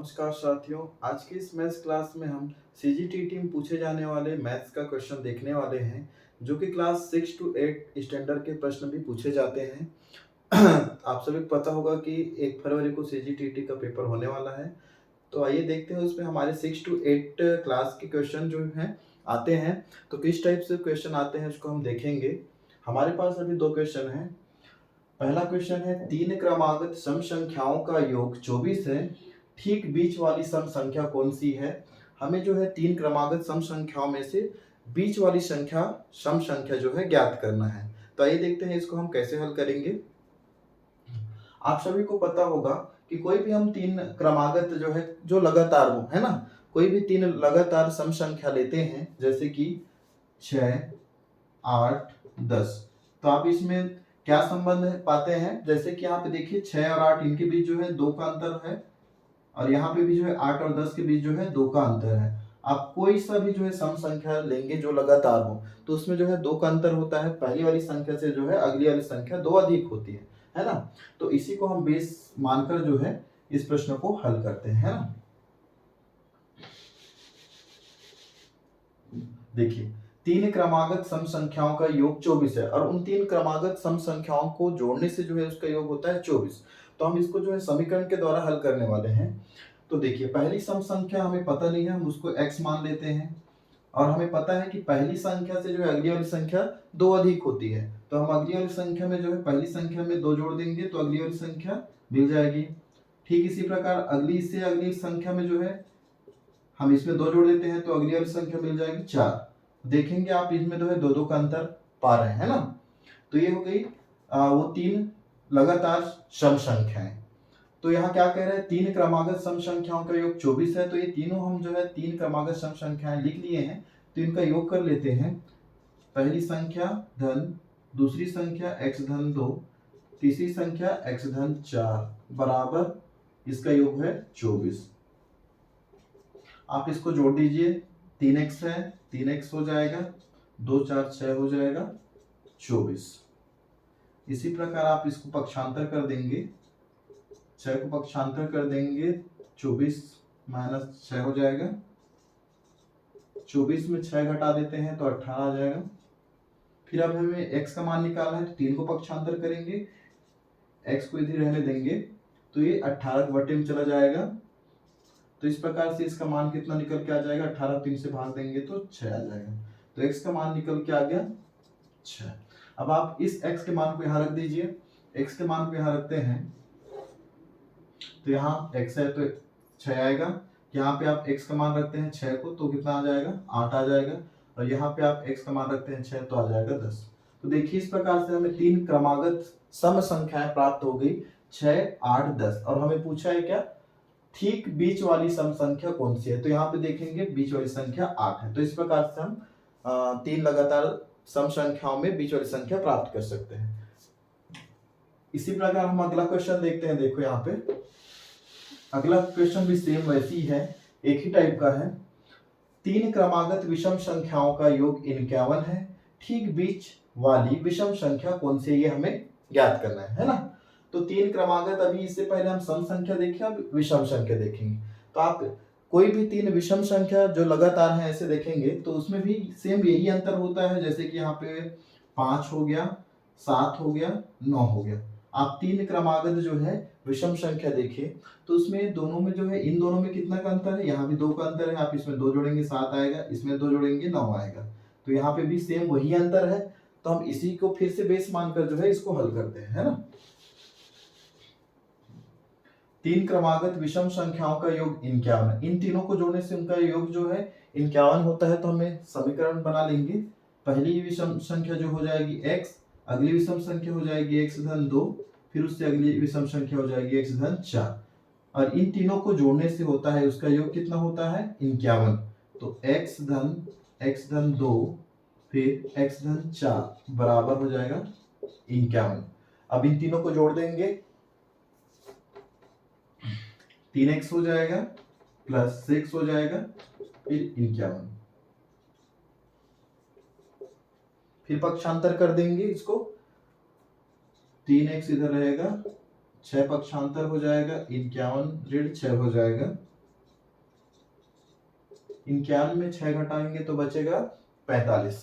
नमस्कार साथियों। आज की इस मैथ्स क्लास में हम सीजीटीटी में पूछे जाने वाले मैथ्स का क्वेश्चन देखने वाले हैं, जो कि क्लास 6 टू 8 स्टैंडर्ड के प्रश्न भी पूछे जाते हैं। आप सभी को पता होगा कि 1 फरवरी को सीजीटीटी का पेपर होने वाला है। तो आइए देखते हैं उसमें हमारे 6 टू 8 क्लास के क्वेश्चन जो हैं आते हैं, तो किस टाइप से क्वेश्चन आते हैं उसको हम देखेंगे। हमारे पास अभी 2 क्वेश्चन हैं। पहला क्वेश्चन है, 3 क्रमागत सम संख्याओं का योग 24 है, ठीक बीच वाली सम संख्या कौन सी है। हमें जो है 3 क्रमागत सम संख्याओं में से बीच वाली संख्या सम संख्या जो है ज्ञात करना है। तो आइए देखते हैं इसको हम कैसे हल करेंगे। आप सभी को पता होगा कि कोई भी हम 3 क्रमागत जो है जो लगातार हो, है ना, कोई भी 3 लगातार सम संख्या लेते हैं, जैसे कि 6, 8, 10। तो आप इसमें क्या संबंध पाते हैं, जैसे कि यहाँ पे देखिए 6 और 8 इनके बीच जो है 2 का अंतर है, और यहाँ पे भी जो है 8 और 10 के बीच जो है 2 का अंतर है। आप कोई सा भी जो है सम संख्या लेंगे जो लगातार हो, तो उसमें जो है 2 का अंतर होता है। पहली वाली संख्या से जो है अगली वाली संख्या 2 अधिक होती है ना। तो इसी को हम बेस मानकर जो है इस प्रश्न को हल करते हैं, है ना। देखिए 3 क्रमागत सम संख्याओं का योग 24 है, और उन 3 क्रमागत सम संख्याओं को जोड़ने से जो है उसका योग होता है 24। तो हम इसको जो है समीकरण के द्वारा हल करने वाले हैं। तो देखिए पहली सम संख्या हमें पता नहीं है, हम उसको x मान लेते हैं, और हमें पता है कि पहली संख्या से जो है अगली वाली संख्या 2 अधिक होती है। तो हम अगली वाली संख्या में जो है पहली संख्या में 2 जोड़ देंगे तो अगली वाली संख्या मिल जाएगी। ठीक इसी प्रकार अगली से अगली संख्या में जो है हम इसमें 2 जोड़ देते हैं तो अगली वाली संख्या मिल जाएगी 4। देखेंगे आप इसमें जो है 2 का अंतर पा रहे हैं, है ना। तो ये हो गई वो 3 लगातार सम संख्याएं। तो यहाँ क्या कह रहे हैं, 3 क्रमागत सम संख्याओं का योग 24 है। तो ये तीनों हम जो है 3 क्रमागत सम संख्याएं लिख लिए हैं, तो इनका योग कर लेते हैं। पहली संख्या धन, दूसरी संख्या x धन 2, तीसरी संख्या x धन 4 बराबर इसका योग है 24। आप इसको जोड़ दीजिए, 3x है, 3x हो जाएगा, 2 4 6 हो जाएगा 24। इसी प्रकार आप इसको पक्षांतर कर देंगे, 6 को पक्षांतर कर देंगे, 24 माइनस 6 हो जाएगा। 24 में 6 घटा देते हैं तो 18 आ जाएगा। फिर अब हमें x का मान निकालना है, तो 3 को पक्षांतर करेंगे, x को इधर रहने देंगे तो ये 18 बटे में चला जाएगा। तो इस प्रकार से इसका मान कितना निकल के आ जाएगा, 18 3 से भाग देंगे तो 6 आ जाएगा। तो x का मान निकल के आ गया 6। अब आप इस x के मान को यहाँ रख दीजिए, x के मान को यहाँ रखते हैं तो यहाँ x है तो 6 आएगा। यहाँ पे आप x का मान रखते हैं 6 को तो कितना आ जाएगा, 8 आ जाएगा, और यहाँ पे आप x का मान रखते हैं 6 तो आ जाएगा 10। तो देखिए इस प्रकार से हमें 3 क्रमागत सम संख्याएं प्राप्त हो गई, 6, 8, 10। और हमें पूछा है क्या, ठीक बीच वाली सम संख्या कौन सी है। तो यहाँ पे देखेंगे बीच वाली संख्या 8 है। तो इस प्रकार से हम 3 लगातार सम संख्याओं में बीच वाली संख्या प्राप्त कर सकते हैं। इसी प्रकार हम अगला क्वेश्चन देखते हैं। देखो यहाँ पे अगला क्वेश्चन भी सेम वैसी है, एक ही टाइप का है। 3 क्रमागत विषम संख्याओं का योग 51 है, ठीक बीच वाली विषम संख्या कौन सी है, ये हमें ज्ञात करना है ना। तो 3 क्रमागत, अभी इससे पहले हम सम संख्या देखें, अब विषम संख्या देखेंगे। तो आप कोई भी 3 विषम संख्या जो लगातार है ऐसे देखेंगे तो उसमें भी सेम यही अंतर होता है, जैसे कि यहाँ पे 5 हो गया, 7 हो गया, 9 हो गया। आप 3 क्रमागत जो है विषम संख्या देखिए तो उसमें दोनों में जो है, इन दोनों में कितना का अंतर है, यहाँ भी 2 का अंतर है। आप इसमें 2 जोड़ेंगे 7 आएगा, इसमें 2 जोड़ेंगे 9 आएगा। तो यहाँ पे भी सेम वही अंतर है। तो हम इसी को फिर से बेस मानकर जो है इसको हल करते हैं, है ना। 3 क्रमागत विषम संख्याओं का योग 51, इन तीनों को जोड़ने से उनका योग जो है 51 होता है। तो हमें समीकरण बना लेंगे। पहली विषम संख्या जो हो जाएगी x, अगली विषम संख्या हो जाएगी x धन 2, फिर उससे अगली विषम संख्या हो जाएगी x धन 4, और इन तीनों को जोड़ने से होता है उसका योग कितना होता है 51। तो x धन 2 फिर x धन 4 बराबर हो जाएगा 51। अब इन तीनों को जोड़ देंगे, 3x हो जाएगा प्लस 6 हो जाएगा, फिर 51। फिर पक्षांतर कर देंगे इसको, 3x इधर रहेगा, 6 पक्षांतर हो जाएगा, 51 ऋण 6 हो जाएगा, 91 में 6 घटाएंगे तो बचेगा 45।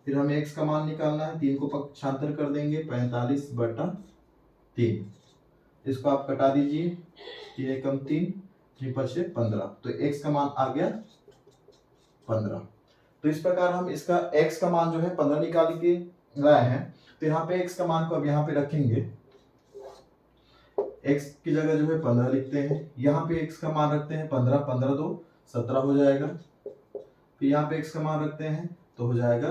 फिर हमें x का मान निकालना है, 3 को पक्षांतर कर देंगे, 45/3। इसको आप कटा दीजिए, 3 एकम 3, 3 पचे 15, तो x का मान आ गया 15। तो इस प्रकार हम इसका x का मान जो है 15 निकाल के लाए हैं। तो यहाँ पे x का मान को अब यहाँ पे रखेंगे, x की जगह जो है 15 लिखते हैं, यहाँ पे x का मान रखते हैं 15, 15 2 17 हो जाएगा। फिर यहाँ पे x का मान रखते हैं तो हो जाएगा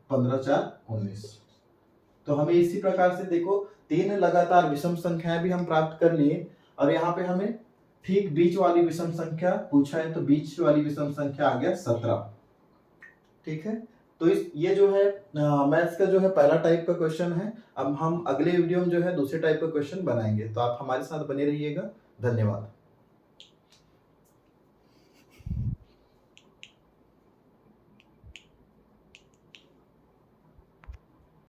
15 4 19। तो हमें इसी प्रकार से देखो 3 लगातार विषम संख्याएं भी हम प्राप्त कर लिए, और यहाँ पे हमें ठीक बीच वाली विषम संख्या पूछा है, तो बीच वाली विषम संख्या आ गया 17। ठीक है, तो ये जो है मैथ्स का जो है पहला टाइप का क्वेश्चन है। अब हम अगले वीडियो में जो है दूसरे टाइप का क्वेश्चन बनाएंगे, तो आप हमारे साथ बने रहिएगा। धन्यवाद।